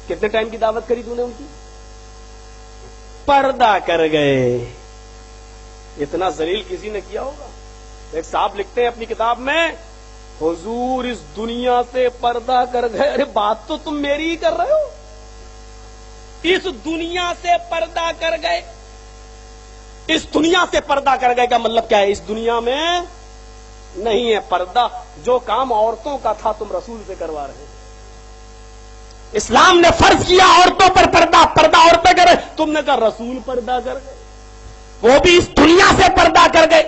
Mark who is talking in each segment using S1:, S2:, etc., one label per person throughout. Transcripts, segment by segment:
S1: کتنے ٹائم کی دعوت کری تو نے ان کی؟ پردہ کر گئے. اتنا ذلیل کسی نے کیا ہوگا؟ ایک صاحب لکھتے ہیں اپنی کتاب میں، حضور اس دنیا سے پردہ کر گئے. ارے بات تو تم میری ہی کر رہے ہو. اس دنیا سے پردہ کر گئے. اس دنیا سے پردہ کر گئے کا مطلب کیا ہے؟ اس دنیا میں نہیں ہے پردہ. جو کام عورتوں کا تھا تم رسول سے کروا رہے ہو. اسلام نے فرض کیا عورتوں پر پردہ، پردہ عورتیں کرے، تم نے کہا رسول پردہ کر گئے. وہ بھی اس دنیا سے پردہ کر گئے.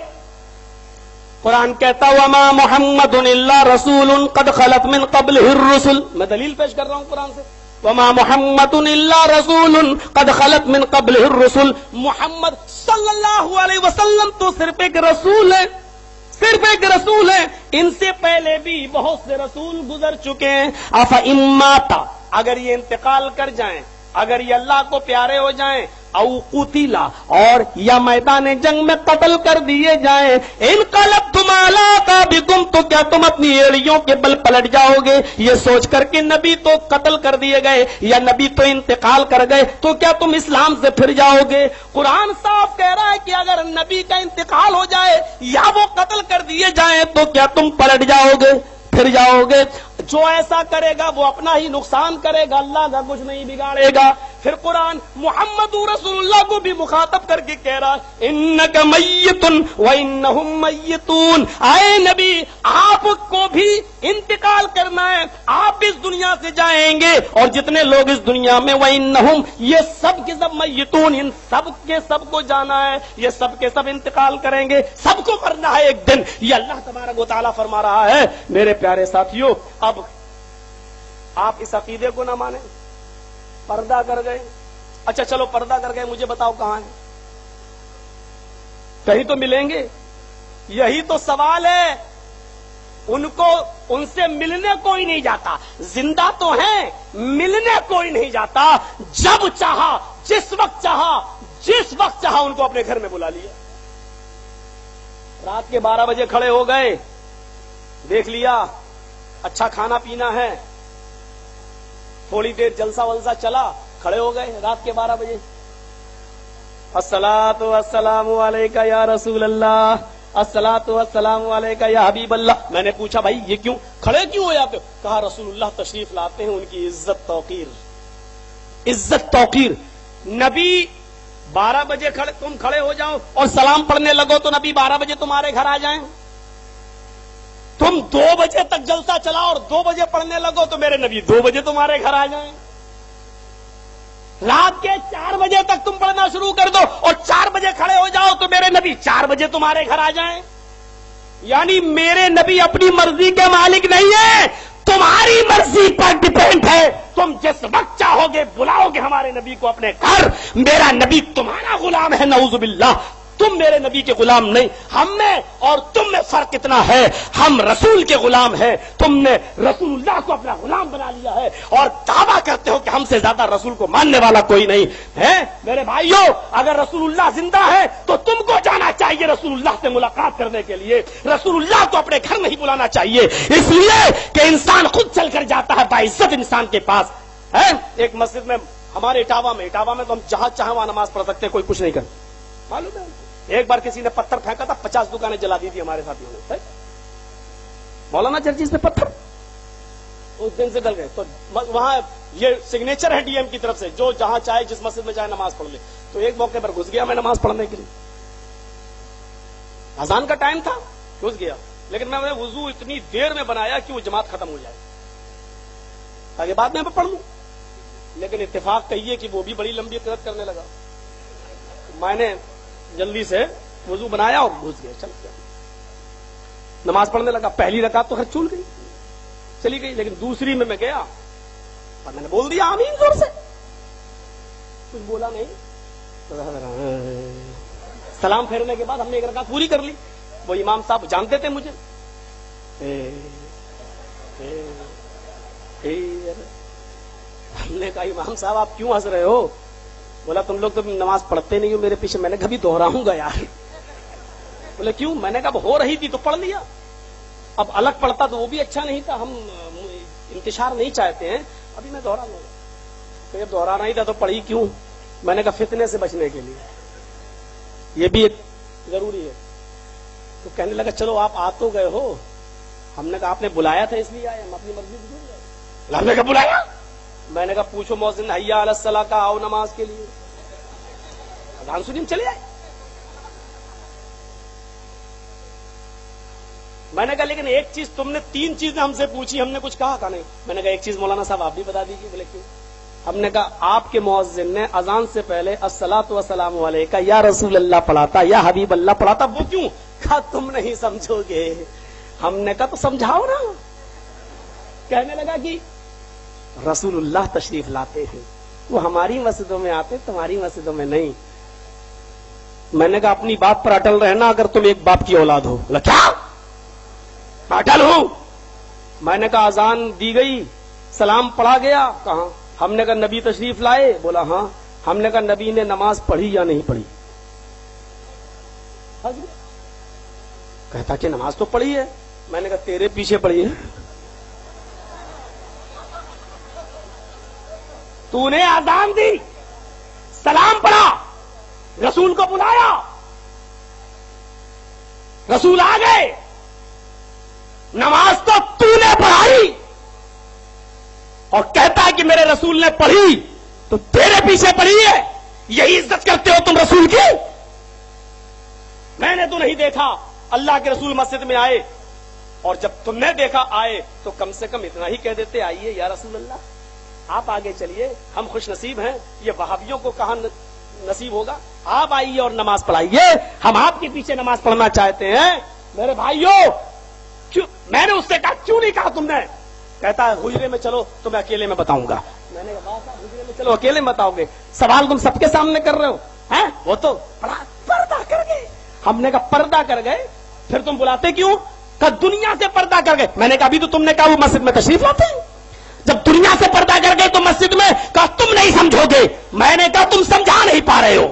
S1: قرآن کہتا وما محمد الا رسول قد خلت من قبلہ الرسل. میں دلیل پیش کر رہا ہوں قرآن سے. وما محمد الا رسول قد خلت من قبلہ الرسل. محمد صلی اللہ علیہ وسلم تو صرف ایک رسول ہے، صرف ایک رسول ہے. ان سے پہلے بھی بہت سے رسول گزر چکے ہیں. افإن مات، اگر یہ انتقال کر جائیں، اگر یہ اللہ کو پیارے ہو جائیں، او قتلا، اور یا میدان جنگ میں قتل کر دیے جائیں، انقلبتم علی اعقابکم، تو کیا تم اپنی ایڑیوں کے بل پلٹ جاؤ گے؟ یہ سوچ کر کہ نبی تو قتل کر دیے گئے یا نبی تو انتقال کر گئے، تو کیا تم اسلام سے پھر جاؤ گے؟ قرآن صاف کہہ رہا ہے کہ اگر نبی کا انتقال ہو جائے یا وہ قتل کر دیے جائیں تو کیا تم پلٹ جاؤ گے، پھر جاؤ گے؟ جو ایسا کرے گا وہ اپنا ہی نقصان کرے گا، اللہ کا کچھ نہیں بگاڑے گا. پھر قرآن محمد رسول اللہ کو بھی مخاطب کر کے کہہ رہا انک میت وانہم میتون. اے نبی آپ کو بھی انتقال کرنا ہے، آپ اس دنیا سے جائیں گے، اور جتنے لوگ اس دنیا میں وانہم، یہ سب کے سب میتون، ان سب کے سب کو جانا ہے، یہ سب کے سب انتقال کریں گے، سب کو مرنا ہے ایک دن. یہ اللہ تبارک و تعالیٰ فرما رہا ہے. میرے پیارے ساتھیوں، اب آپ اس عقیدے کو نہ مانیں. پردہ کر گئے، اچھا چلو پردہ کر گئے، مجھے بتاؤ کہاں ہیں؟ کہیں تو ملیں گے. یہی تو سوال ہے. ان کو ان سے ملنے کوئی نہیں جاتا. زندہ تو ہیں، ملنے کوئی نہیں جاتا. جب چاہا، جس وقت چاہا، جس وقت چاہا ان کو اپنے گھر میں بلا لیا. رات کے 12 بجے کھڑے ہو گئے، دیکھ لیا اچھا کھانا پینا ہے، تھوڑی دیر جلسہ ولسہ چلا، کھڑے ہو گئے رات کے 12 بجے. الصلاۃ والسلام علیکہ یا رسول اللہ، الصلاۃ والسلام علیکہ یا حبیب اللہ. میں نے پوچھا بھائی یہ کیوں کھڑے کیوں ہو جاتے ہو؟ کہا رسول اللہ تشریف لاتے ہیں، ان کی عزت توقیر، عزت توقیر. نبی 12 بجے تم کھڑے ہو جاؤ اور سلام پڑھنے لگو تو نبی 12 بجے تمہارے گھر آ جائیں. تم 2 بجے تک جلسہ چلا اور 2 بجے پڑھنے لگو تو میرے نبی 2 بجے تمہارے گھر آ جائیں. رات کے 4 بجے تک تم پڑھنا شروع کر دو اور 4 بجے کھڑے ہو جاؤ تو میرے نبی 4 بجے تمہارے گھر آ جائیں. یعنی میرے نبی اپنی مرضی کے مالک نہیں ہے، تمہاری مرضی پر ڈیپینڈ ہے. تم جس وقت چاہو گے بلاؤ گے ہمارے نبی کو اپنے گھر. میرا نبی تمہارا غلام ہے، نعوذ باللہ. تم میرے نبی کے غلام نہیں. ہم میں اور تم میں فرق اتنا ہے، ہم رسول کے غلام ہیں، تم نے رسول اللہ کو اپنا غلام بنا لیا ہے اور دعویٰ کرتے ہو کہ ہم سے زیادہ رسول کو ماننے والا کوئی نہیں ہے. میرے بھائیوں، اگر رسول اللہ زندہ ہے تو تم کو جانا چاہیے رسول اللہ سے ملاقات کرنے کے لیے. رسول اللہ کو اپنے گھر نہیں بلانا چاہیے، اس لیے کہ انسان خود چل کر جاتا ہے باعزت انسان کے پاس. ایک مسجد میں ہمارے اٹاوا میں تو ہم جہاں چاہیں وہاں نماز پڑھ سکتے ہیں، کوئی کچھ نہیں کرتا. معلوم ہے ایک بار کسی نے پتھر پھینکا تھا، 50 دکانیں جلا دی تھی ہمارے ساتھیوں نے. مولانا چرچیز سے پتھر اس دن سے ڈل گئے. تو وہاں یہ سگنیچر ہے ڈی ایم کی طرف سے، جو جہاں چاہے جس مسجد میں چاہے نماز پڑھ لے. تو ایک موقع پر گھس گیا میں نماز پڑھنے کے لیے، اذان کا ٹائم تھا، گھس گیا. لیکن میں نے وضو اتنی دیر میں بنایا کہ وہ جماعت ختم ہو جائے تاکہ بعد میں پڑھ لوں. لیکن اتفاق کہیے کہ وہ بھی بڑی لمبی قرت کرنے لگا. میں نے جلدی سے وضو بنایا اور گھس گیا، چل گیا نماز پڑھنے لگا. پہلی رکعت تو خیر چول گئی، چلی گئی، لیکن دوسری میں گیا اور میں نے بول دیا آمین زور سے. کچھ بولا نہیں. سلام پھیرنے کے بعد ہم نے ایک رکعت پوری کر لی. وہ امام صاحب جانتے تھے مجھے. ہم نے کہا امام صاحب آپ کیوں ہنس رہے ہو؟ بولا تم لوگ تو نماز پڑھتے نہیں ہو میرے پیچھے. میں نے کبھی دوہراؤں گا یار. بولے کیوں؟ میں نے کہا ہو رہی تھی تو پڑھ لیا. اب الگ پڑھتا تو وہ بھی اچھا نہیں تھا. ہم انتشار نہیں چاہتے ہیں. ابھی میں دوہرا لوں گا. تو جب دوہرانا ہی تھا تو پڑھی کیوں؟ میں نے کہا فتنے سے بچنے کے لیے، یہ بھی ایک ضروری ہے. تو کہنے لگا چلو آپ آ تو گئے ہو. ہم نے کہا آپ نے بلایا تھا اس لیے آئے، ہم اپنی مرضی سے جڑ گئے. ہم نے کہا بلایا؟ میں نے کہا پوچھو مؤذن حیا علی الصلاۃ کا، آؤ نماز کے لیے. اذان سنی ہم چلے آئے. میں نے کہا لیکن ایک چیز تم نے 3 چیزیں ہم سے پوچھی، ہم نے کچھ کہا نہیں. میں نے کہا ایک چیز مولانا صاحب آپ بھی بتا دیجیے. بولے کیوں؟ ہم نے کہا آپ کے مؤذن نے اذان سے پہلے الصلاۃ والسلام علیکہ یا رسول اللہ پڑھاتا، یا حبیب اللہ پڑھاتا. وہ کیوں؟ کہا تم نہیں سمجھو گے. ہم نے کہا تو سمجھاؤ نا. کہنے لگا کہ رسول اللہ تشریف لاتے ہیں، وہ ہماری مسجدوں میں آتے، تمہاری مسجدوں میں نہیں. میں نے کہا اپنی بات پر اٹل رہنا اگر تم ایک باپ کی اولاد ہو. بولا کیا؟ اٹل ہوں. میں نے کہا اذان دی گئی، سلام پڑھا گیا. کہاں؟ ہم نے کہا نبی تشریف لائے. بولا ہاں. ہم نے کہا نبی نے نماز پڑھی یا نہیں پڑھی؟ کہتا کہ نماز تو پڑھی ہے. میں نے کہا تیرے پیچھے پڑھی ہے، تو نے اذان دی، سلام پڑھا، رسول کو بلایا، رسول آ گئے، نماز تو نے پڑھائی، اور کہتا ہے کہ میرے رسول نے پڑھی تو تیرے پیچھے پڑھی ہے. یہی عزت کرتے ہو تم رسول کی؟ میں نے تو نہیں دیکھا اللہ کے رسول مسجد میں آئے، اور جب تم نے دیکھا آئے تو کم سے کم اتنا ہی کہہ دیتے آئیے یا رسول اللہ آپ آگے چلیے، ہم خوش نصیب ہیں. یہ وہابیوں کو کہاں نصیب ہوگا؟ آپ آئیے اور نماز پڑھائیے، ہم آپ کے پیچھے نماز پڑھنا چاہتے ہیں. میرے بھائیوں، میں نے اس سے کہا کیوں نہیں کہا تم نے؟ کہتا ہے حجرے میں چلو تو میں اکیلے میں بتاؤں گا. میں نے کہا حجرے میں چلو اکیلے میں بتاؤ گے؟ سوال تم سب کے سامنے کر رہے ہو. ہیں وہ تو پردہ کر گئے. ہم نے کہا پردہ کر گئے پھر تم بلاتے کیوں؟ کہ دنیا سے پردہ کر گئے. میں نے کہا ابھی تو تم نے کہا وہ مسجد میں تشریف لاتے ہیں. جب دنیا سے پردہ کر گئے تو مسجد میں کہا تم نہیں سمجھو گے. میں نے کہا تم سمجھا نہیں پا رہے ہو،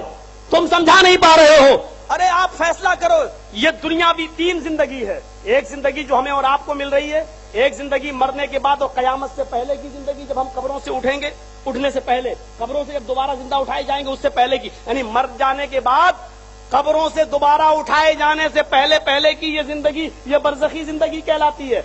S1: تم سمجھا نہیں پا رہے ہو. ارے آپ فیصلہ کرو. یہ دنیاوی 3 زندگی ہے. ایک زندگی جو ہمیں اور آپ کو مل رہی ہے، ایک زندگی مرنے کے بعد اور قیامت سے پہلے کی زندگی، جب ہم قبروں سے اٹھیں گے، اٹھنے سے پہلے، قبروں سے جب دوبارہ زندہ اٹھائے جائیں گے اس سے پہلے کی، یعنی مر جانے کے بعد قبروں سے دوبارہ اٹھائے جانے سے پہلے کی یہ زندگی، یہ برزخی زندگی کہلاتی ہے.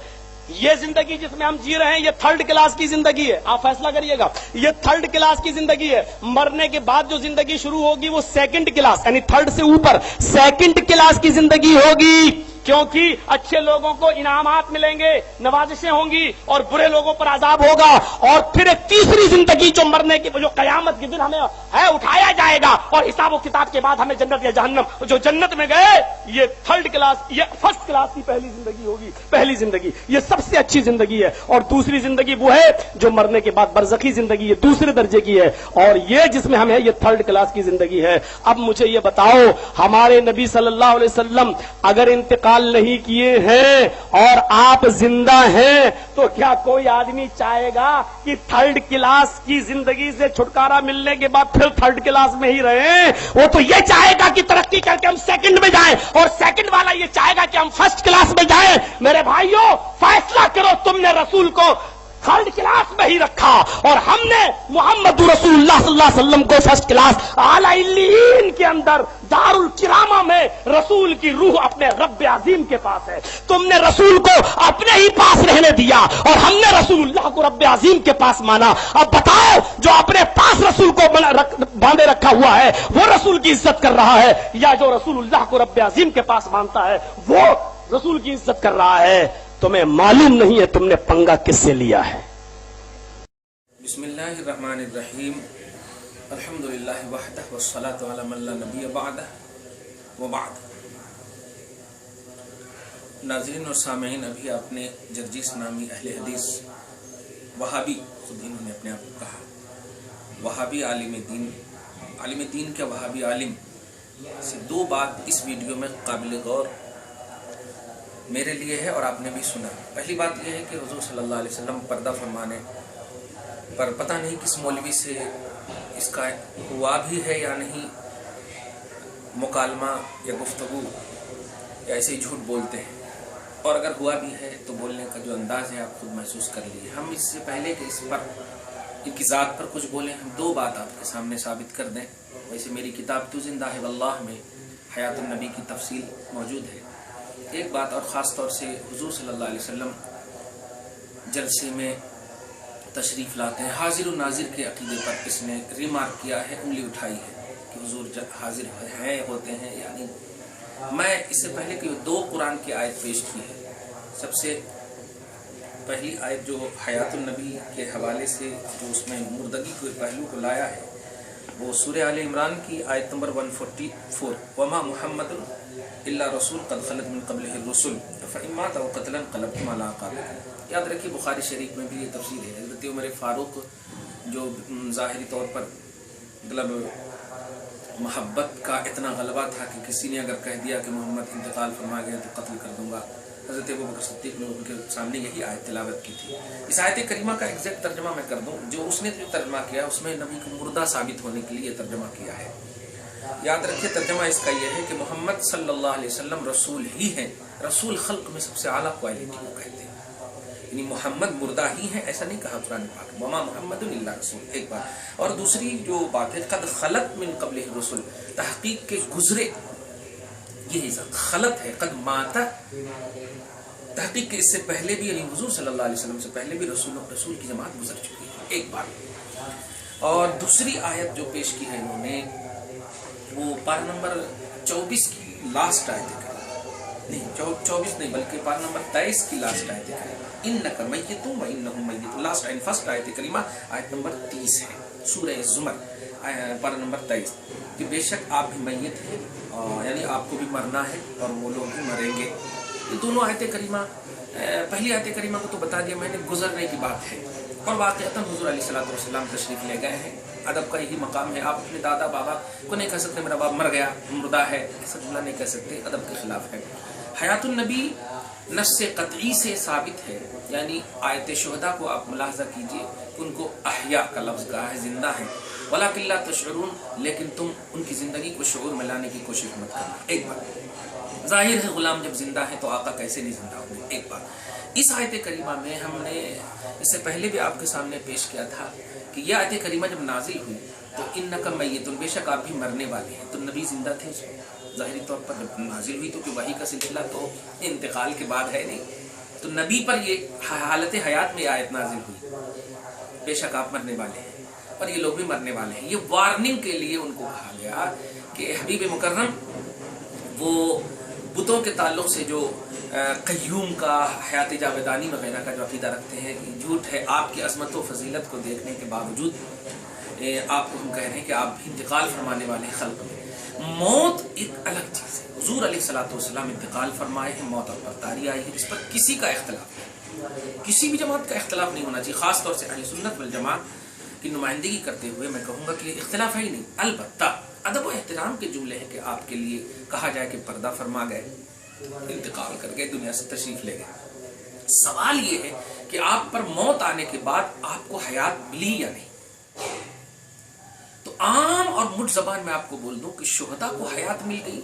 S1: یہ زندگی جس میں ہم جی رہے ہیں یہ 3rd کلاس کی زندگی ہے. آپ فیصلہ کریے گا، یہ 3rd کلاس کی زندگی ہے. مرنے کے بعد جو زندگی شروع ہوگی وہ 2nd کلاس، یعنی 3rd سے اوپر 2nd کلاس کی زندگی ہوگی. کیونکہ اچھے لوگوں کو انعامات ملیں گے، نوازشیں ہوں گی، اور برے لوگوں پر عذاب ہوگا. اور پھر ایک تیسری زندگی جو مرنے کی، جو قیامت کے دن ہمیں ہے اٹھایا جائے گا، اور حساب و کتاب کے بعد ہمیں جنت یا جہنم. جو جنت میں گئے یہ 3rd کلاس، یہ 1st کلاس کی پہلی زندگی ہوگی. پہلی زندگی یہ سب سے اچھی زندگی ہے. اور دوسری زندگی وہ ہے جو مرنے کے بعد برزخی زندگی، یہ دوسرے درجے کی ہے. اور یہ جس میں ہم ہے یہ 3rd کلاس کی زندگی ہے. اب مجھے یہ بتاؤ، ہمارے نبی صلی اللہ علیہ وسلم اگر انتقال نہیں کیے ہیں اور آپ زندہ ہیں تو کیا کوئی آدمی چاہے گا کہ 3rd کلاس کی زندگی سے چھٹکارا ملنے کے بعد پھر 3rd کلاس میں ہی رہیں؟ وہ تو یہ چاہے گا کہ ترقی کر کے ہم 2nd میں جائیں، اور 2nd والا یہ چاہے گا کہ ہم 1st کلاس میں جائیں. میرے بھائیوں فیصلہ کرو، تم نے رسول کو 3rd کلاس میں ہی رکھا اور ہم نے محمد رسول اللہ صلی اللہ علیہ وسلم کو 1st کلاس اعلی علیین کے اندر دار الکرامہ میں. رسول کی روح اپنے رب عظیم کے پاس ہے. تم نے رسول کو اپنے ہی پاس رہنے دیا اور ہم نے رسول اللہ کو رب عظیم کے پاس مانا. اب بتاؤ، جو اپنے پاس رسول کو باندھے رکھا ہوا ہے وہ رسول کی عزت کر رہا ہے، یا جو رسول اللہ کو رب عظیم کے پاس مانتا ہے وہ رسول کی عزت کر رہا ہے؟ تمہیں معلوم نہیں ہے تم نے پنگا کس سے لیا ہے.
S2: بسم اللہ الرحمن الرحیم. الحمدللہ وحدہ والصلاۃ علی من لا نبی بعدہ وبعد. ناظرین اور سامعین، ابھی آپ نے جرجیس نامی اہل حدیث وہابی، خود انہوں نے اپنے آپ کو کہا وہابی عالم دین کے وہابی عالم سے 2 بات اس ویڈیو میں قابل غور میرے لیے ہے اور آپ نے بھی سنا. پہلی بات یہ ہے کہ حضور صلی اللہ علیہ وسلم پردہ فرمانے پر پتہ نہیں کس مولوی سے اس کا ہوا بھی ہے یا نہیں، مکالمہ یا گفتگو یا ایسے ہی جھوٹ بولتے ہیں، اور اگر ہوا بھی ہے تو بولنے کا جو انداز ہے آپ خود محسوس کر لیے. ہم اس سے پہلے کہ اس پر ان کی ذات پر کچھ بولیں. ہم دو بات آپ کے سامنے ثابت کر دیں. ویسے میری کتاب تو زندہ ہے واللہ میں حیات النبی کی تفصیل موجود ہے. ایک بات اور خاص طور سے حضور صلی اللہ علیہ وسلم جلسے میں تشریف لاتے ہیں, حاضر و ناظر کے عقیدے پر اس نے ریمارک کیا ہے, انگلی اٹھائی ہے کہ حضور حاضر ہیں ہوتے ہیں یا نہیں. میں اس سے پہلے کہ دو قرآن کی آیت پیش کی ہے. سب سے پہلی آیت جو حیات النبی کے حوالے سے جو اس میں مردگی کے پہلو کو لایا ہے وہ سورہ آل عمران کی آیت نمبر 144, وما محمد الا رسول قد خلت من قبلہ الرسل فإن مات أو قتل انقلبتم على أعقابكم. یاد رکھیے بخاری شریف میں بھی یہ تفسیر ہے. حضرت عمر فاروق جو ظاہری طور پر مطلب محبت کا اتنا غلبہ تھا کہ کسی نے اگر کہہ دیا کہ محمد انتقال فرما گیا تو قتل کر دوں گا, حضرت ابوبکر صدیق نے ان کے سامنے یہی آیت تلاوت کی تھی. اس آیت کریمہ کا ایگزیکٹ ترجمہ میں کر دوں, جو اس نے جو ترجمہ کیا اس میں نبی کو مردہ ثابت ہونے کے لیے ترجمہ کیا ہے. یاد رکھیے ترجمہ اس کا یہ ہے کہ محمد صلی اللہ علیہ وسلم رسول ہی ہیں. رسول خلق میں سب سے اعلیٰ کوالٹی کو کہتے ہیں, یعنی محمد مردہ ہی ہیں ایسا نہیں کہا قرآن پاک, وما محمد الا رسول. ایک بات. اور دوسری جو بات ہے قد خلت من قبلہ الرسل, تحقیق کے گزرے, یہ خلط ہے. قد ماتا, تحقیق کے اس سے پہلے بھی یعنی حضور صلی اللہ علیہ وسلم سے پہلے بھی رسول کی جماعت گزر چکی ہے. ایک بات. اور دوسری آیت جو پیش کی ہے انہوں نے وہ پارہ نمبر 24 کی لاسٹ آیت ہے, نہیں 24 نہیں بلکہ پارہ نمبر 23 کی لاسٹ آیت ہے, انک میت و انہم میت. لاسٹ اینڈ فرسٹ آیت کریمہ آیت نمبر 30 ہے سورہ زمر پارہ نمبر 23, کہ بے شک آپ بھی میت ہیں, یعنی آپ کو بھی مرنا ہے اور وہ لوگ بھی مریں گے. یہ دونوں آیت کریمہ, پہلی آیت کریمہ کو تو بتا دیا میں نے, گزرنے کی بات ہے. اور واقعتاً حضور علیہ الصلوۃ والسلام تشریف لے گئے ہیں. ادب کا یہی مقام ہے. آپ اپنے دادا بابا کو نہیں کہہ سکتے میرا باپ مر گیا مردہ ہے, ایسا جملہ نہیں کہہ سکتے, ادب کے خلاف ہے. حیات النبی نص قطعی سے ثابت ہے, یعنی آیت شہداء کو آپ ملاحظہ کیجئے ان کو احیا کا لفظ کہا ہے, زندہ ہیں. وَلَكِنْ لَا تَشْعُرُونَ, لیکن تم ان کی زندگی کو شعور میں لانے کی کوشش مت کرنا. ایک بات. ظاہر ہے غلام جب زندہ ہے تو آقا کیسے نہیں زندہ ہوں گے. ایک بات. اس آیت کریمہ میں ہم نے اس سے پہلے بھی آپ کے سامنے پیش کیا تھا کہ یہ آیت کریمہ جب نازل ہوئی تو انک میت, بے شک آپ بھی مرنے والے ہیں, تو نبی زندہ تھے اس میں. ظاہری طور پر جب نازل ہوئی تو کہ وحی کا سلسلہ تو انتقال کے بعد ہے نہیں, تو نبی پر یہ حالت حیات میں آیت نازل ہوئی, بے شک آپ مرنے والے ہیں اور یہ لوگ بھی مرنے والے ہیں. یہ وارننگ کے لیے ان کو کہا گیا کہ حبیب مکرم وہ بتوں کے تعلق سے جو قیوم کا, حیات جاودانی وغیرہ کا جو عقیدہ رکھتے ہیں کہ جھوٹ ہے. آپ کی عظمت و فضیلت کو دیکھنے کے باوجود آپ کو ہم کہہ رہے ہیں کہ آپ بھی انتقال فرمانے والے ہیں خلق میں. موت ایک الگ چیز ہے. حضور علیہ الصلوۃ والسلام انتقال فرمائے ہیں, موت اور برتاری آئی ہے, جس پر کسی کا اختلاف نہیں, کسی بھی جماعت کا اختلاف نہیں ہونا چاہیے. خاص طور سے اہل سنت والجماعت کی نمائندگی کرتے ہوئے میں کہوں گا کہ اختلاف ہے ہی نہیں. البتہ ادب و احترام کے جملے ہیں کہ آپ کے لیے کہا جائے کہ پردہ فرما گئے, انتقال کر گئے, دنیا سے تشریف لے گئے. سوال یہ ہے کہ آپ پر موت آنے کے بعد آپ کو حیات ملی یا نہیں. تو عام اور مٹ زبان میں آپ کو بول دوں کہ شہداء کو حیات مل گئی,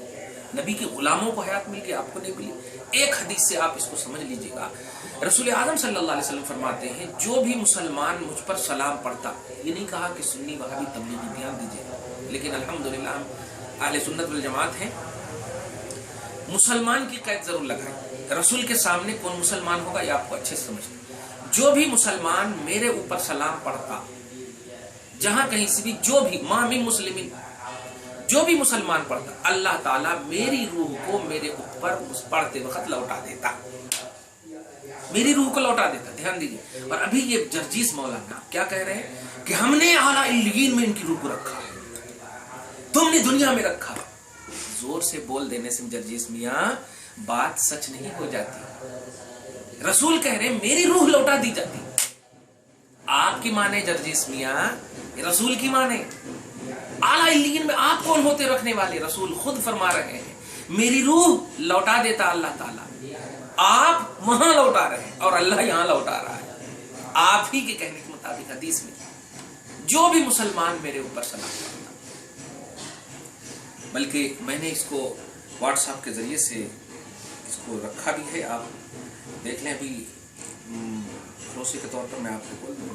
S2: نبی کے غلاموں کو حیات مل گئی, آپ کو نہیں ملی. ایک حدیث سے آپ اس کو سمجھ لیجئے گا. رسول اعظم صلی اللہ علیہ وسلم فرماتے ہیں جو بھی مسلمان مجھ پر سلام پڑھتا, یہ نہیں کہا کہ سنی وہابی تبلیغی دھیان دیجئے, لیکن الحمدللہ ہم اہل سنت والجماعت ہیں, مسلمان کی قید ضرور لگائیں. رسول کے سامنے کون مسلمان ہوگا یہ آپ کو اچھے سے سمجھیں. جو بھی مسلمان میرے اوپر سلام پڑھتا, جہاں کہیں سے بھی, جو بھی ما من مسلمین, جو بھی مسلمان پڑھتا, اللہ تعالیٰ میری روح کو میرے اوپر پڑھتے وقت لوٹا دیتا, میری روح کو لوٹا دیتا. دھیان دیجیے. اور ابھی یہ جرجیس مولانا کیا کہہ رہے ہیں کہ ہم نے اعلیٰ علیین میں ان کی روح کو رکھا, تم نے دنیا میں رکھا. زور سے بول دینے سے جرجیس میاں بات سچ نہیں ہو جاتی. رسول کہہ رہے ہیں میری روح لوٹا دی جاتی. آپ کی مانے جرجیس میاں, رسول کی مانے. اعلیٰ علیین میں آپ کون ہوتے رکھنے والے؟ رسول خود فرما رہے ہیں میری روح لوٹا دیتا اللہ تعالیٰ, آپ وہاں لوٹا رہے ہیں اور اللہ یہاں لوٹا رہا ہے. آپ ہی کے کہنے کے مطابق حدیث میں جو بھی مسلمان میرے اوپر سلام کرتا, بلکہ میں نے اس کو واٹس ایپ کے ذریعے سے اس کو رکھا بھی ہے, آپ دیکھ لیں. ابھی بھروسے کے طور پر میں آپ کو بول دوں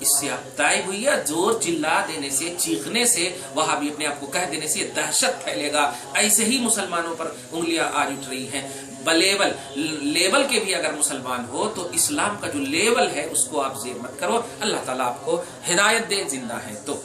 S2: اس سے آپ تائب ہوئیے. زور چلا دینے سے، چیخنے سے، وہابی اپنے آپ کو کہہ دینے سے یہ دہشت پھیلے گا. ایسے ہی مسلمانوں پر انگلیاں آج اٹھ رہی ہیں. لیبل کے بھی اگر مسلمان ہو تو اسلام کا جو لیبل ہے اس کو آپ زیر مت کرو. اللہ تعالیٰ آپ کو ہدایت دے، زندہ ہے تو.